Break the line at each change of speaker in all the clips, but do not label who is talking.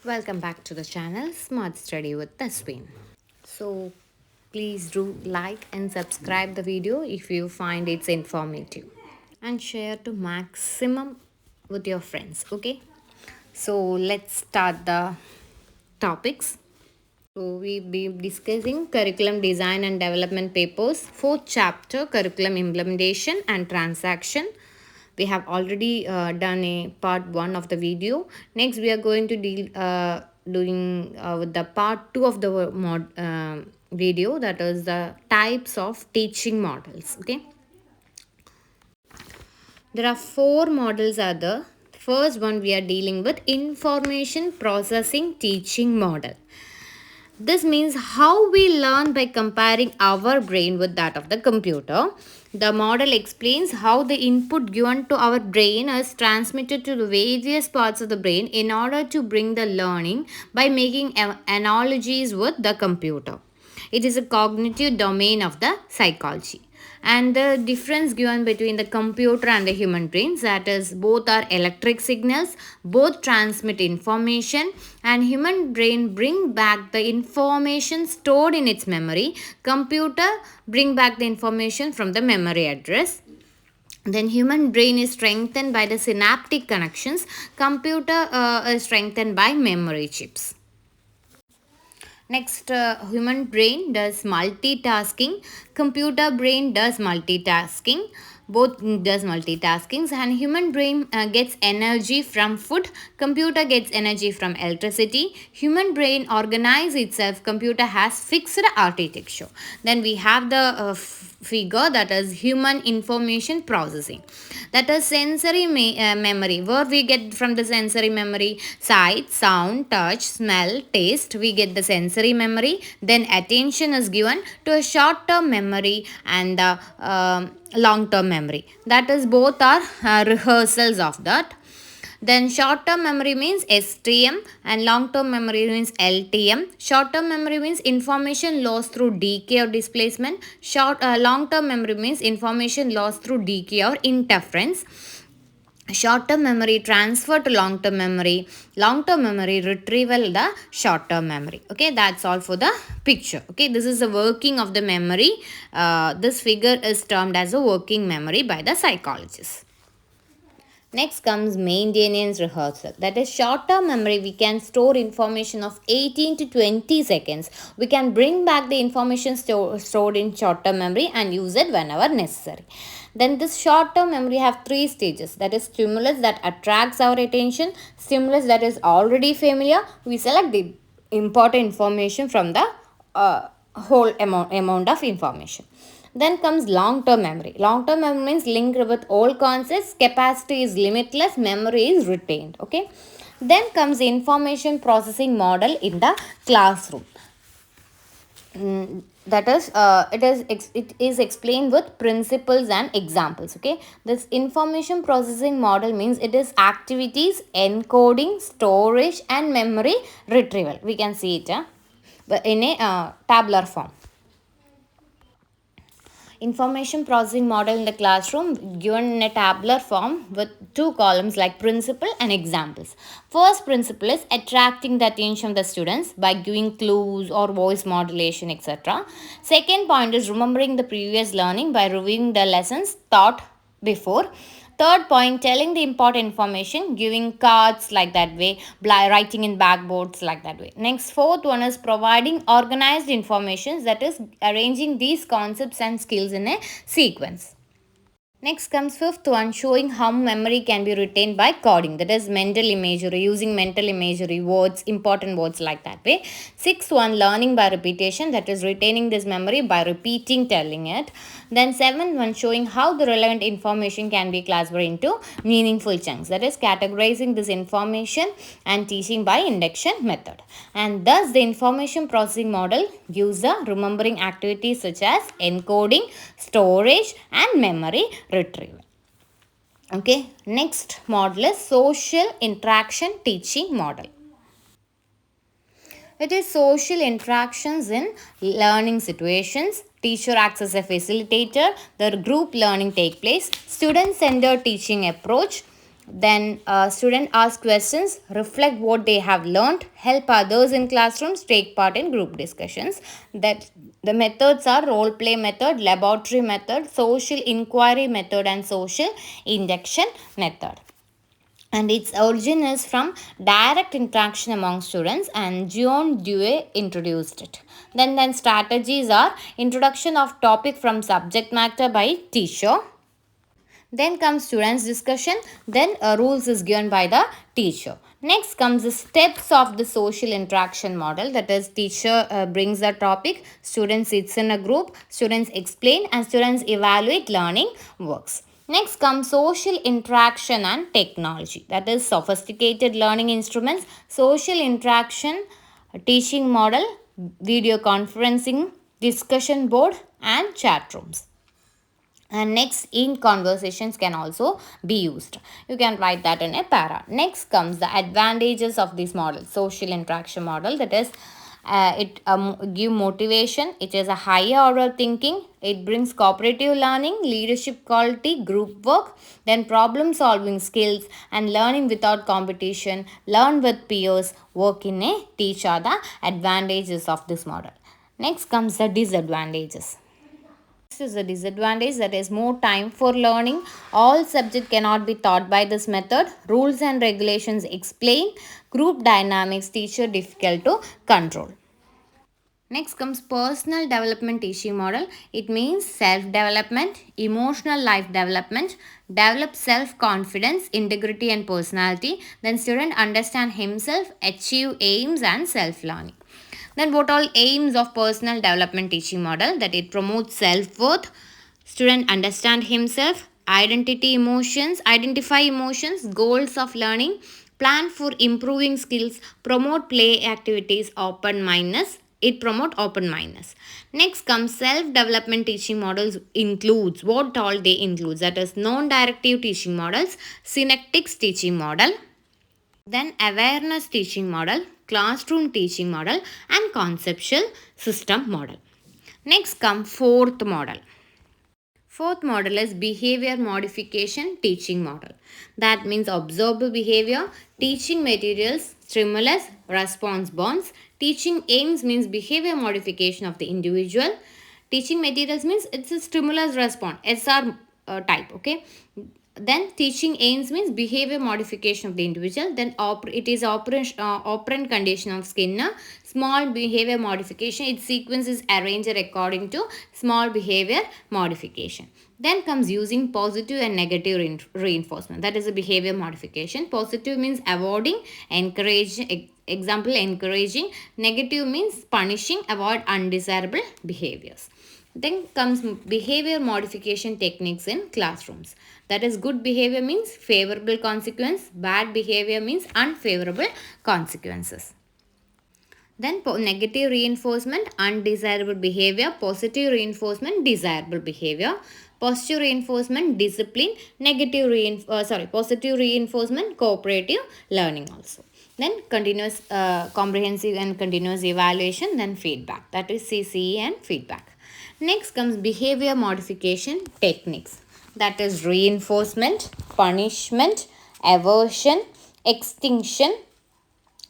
Welcome back to the channel Smart Study with Tasween. So please do like and subscribe the video if you find it's informative and share to maximum with your friends. Okay, so let's start the topics. So we be discussing curriculum design and development papers, fourth chapter curriculum implementation and transaction. We have already done a part 1 of the video. Next we are going to deal doing with the part 2 of the video, that is the types of teaching models. Okay, there are four models are the first one we are dealing with information processing teaching model. This means how we learn by comparing our brain with that of the computer. The model explains how the input given to our brain is transmitted to the various parts of the brain in order to bring the learning by making analogies with the computer. It is a cognitive domain of the psychology. And the difference given between the computer and the human brains, that is both are electric signals, both transmit information, and human brain bring back the information stored in its memory. Computer bring back the information from the memory address. Then human brain is strengthened by the synaptic connections. Computer is strengthened by memory chips. Next, human brain does multitasking, computer brain does multitasking, both does multitasking, and human brain gets energy from food, computer gets energy from electricity. Human brain organizes itself, computer has fixed architecture. Then we have the figure, that is human information processing, that is sensory memory. Where we get from the sensory memory? Sight, sound, touch, smell, taste, we get the sensory memory. Then attention is given to a short term memory and the long term memory, that is both are rehearsals of that. Then short term memory means STM and long term memory means LTM. Short term memory means information lost through decay or displacement. Long term memory means information lost through decay or interference. Short term memory transfer to long term memory, long term memory retrieval the short term memory. Okay, that's all for the picture. Okay, this is the working of the memory. This figure is termed as a working memory by the psychologists. Next comes maintenance rehearsal. That is short-term memory. We can store information of 18 to 20 seconds. We can bring back the information stored in short-term memory and use it whenever necessary. Then this short-term memory have three stages. That is stimulus that attracts our attention, stimulus that is already familiar. We select the important information from the whole amount of information. Then comes long-term memory. Long-term memory means linked with all concepts. Capacity is limitless. Memory is retained. Okay. Then comes information processing model in the classroom. That is, it is explained with principles and examples. Okay. This information processing model means it is activities, encoding, storage, and memory retrieval. We can see it but in a tabular form. Information processing model in the classroom given in a tabular form with two columns like principle and examples. First principle is attracting the attention of the students by giving clues or voice modulation, etc. Second point is remembering the previous learning by reviewing the lessons taught before. Third point, telling the important information, giving cards like that way, writing in backboards like that way. Next, fourth one is providing organized information, that is arranging these concepts and skills in a sequence. Next comes fifth one, showing how memory can be retained by coding, that is mental imagery, using mental imagery, words, important words like that way. Sixth one, learning by repetition, that is retaining this memory by repeating, telling it. Then seventh one, showing how the relevant information can be classified into meaningful chunks, that is categorizing this information and teaching by induction method. And thus the information processing model gives the remembering activities such as encoding, storage, and memory retrieval. Okay, next model is social interaction teaching model. It is social interactions in learning situations. Teacher acts as a facilitator. The group learning take place. Student-centered teaching approach. Then student ask questions, reflect what they have learned, help others in classrooms, take part in group discussions. That the methods are role play method, laboratory method, social inquiry method, and social induction method. And its origin is from direct interaction among students, and John Dewey introduced it. Then strategies are introduction of topic from subject matter by teacher. Then comes students discussion, then rules is given by the teacher. Next comes the steps of the social interaction model, that is teacher brings the topic, students sits in a group, students explain, and students evaluate learning works. Next comes social interaction and technology, that is sophisticated learning instruments, social interaction teaching model, video conferencing, discussion board, and chat rooms. And next, in conversations can also be used. You can write that in a para. Next comes the advantages of this model, social interaction model, that is it give motivation, it is a higher order thinking, it brings cooperative learning, leadership quality, group work, then problem solving skills, and learning without competition, learn with peers, work in a teach are the advantages of this model. Next comes the disadvantages. Next is the disadvantage, that is more time for learning. All subject cannot be taught by this method. Rules and regulations explain. Group dynamics, teacher difficult to control. Next comes personal development teaching model. It means self-development, emotional life development, develop self-confidence, integrity and personality. Then student understand himself, achieve aims and self-learning. Then what all aims of personal development teaching model? That it promotes self-worth, student understand himself, identify emotions, goals of learning, plan for improving skills, promote play activities, open mindedness. It promote open mindedness. Next comes self-development teaching models includes what all they include, that is non-directive teaching models, synaptics teaching model, then awareness teaching model, classroom teaching model, and conceptual system model. Next come fourth model. Fourth model is behavior modification teaching model. That means observable behavior, teaching materials, stimulus, response bonds. Teaching aims means behavior modification of the individual. Teaching materials means it's a stimulus response, SR type, okay. Then teaching aims means behavior modification of the individual. Then it is operant condition of Skinner. Small behavior modification. Its sequence is arranged according to small behavior modification. Then comes using positive and negative reinforcement. That is a behavior modification. Positive means avoiding, encouraging. Example, encouraging. Negative means punishing, avoid undesirable behaviors. Then comes behavior modification techniques in classrooms. That is, good behavior means favorable consequence, bad behavior means unfavorable consequences. Then negative reinforcement, undesirable behavior, positive reinforcement, desirable behavior. Positive reinforcement, discipline, positive reinforcement, cooperative learning also. Then continuous, comprehensive and continuous evaluation, then feedback, that is CCE and feedback. Next comes behavior modification techniques, that is reinforcement, punishment, aversion, extinction,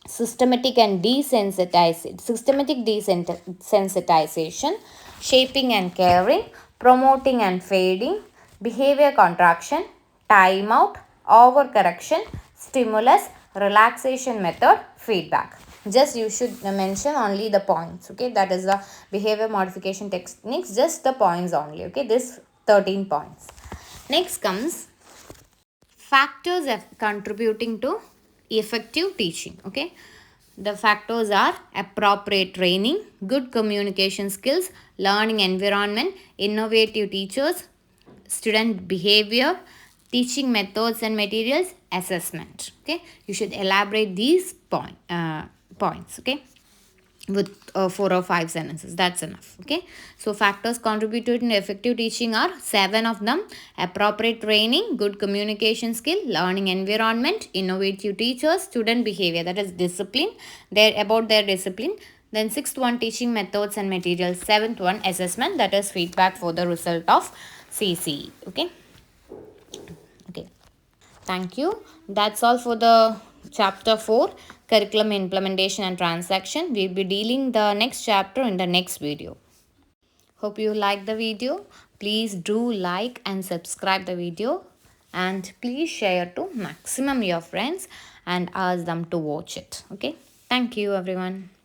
systematic desensitization, shaping and caring, promoting and fading, behavior contraction, timeout, overcorrection, stimulus, relaxation method, feedback. Just you should mention only the points, okay. That is the behavior modification techniques, just the points only, okay. This 13 points. Next comes factors contributing to effective teaching, okay. The factors are appropriate training, good communication skills, learning environment, innovative teachers, student behavior, teaching methods and materials, assessment, okay. You should elaborate these points, okay, with 4 or 5 sentences. That's enough, okay. So factors contributed in effective teaching are 7 of them: appropriate training, good communication skill, learning environment, innovative teachers, student behavior, that is discipline, about their discipline. Then 6th one, teaching methods and materials. 7th one, assessment, that is feedback for the result of CCE, okay. Thank you. That's all for the chapter 4, curriculum implementation and transaction. We'll be dealing the next chapter in the next video. Hope you like the video. Please do like and subscribe the video, and please share to maximum your friends and ask them to watch it. Okay. Thank you everyone.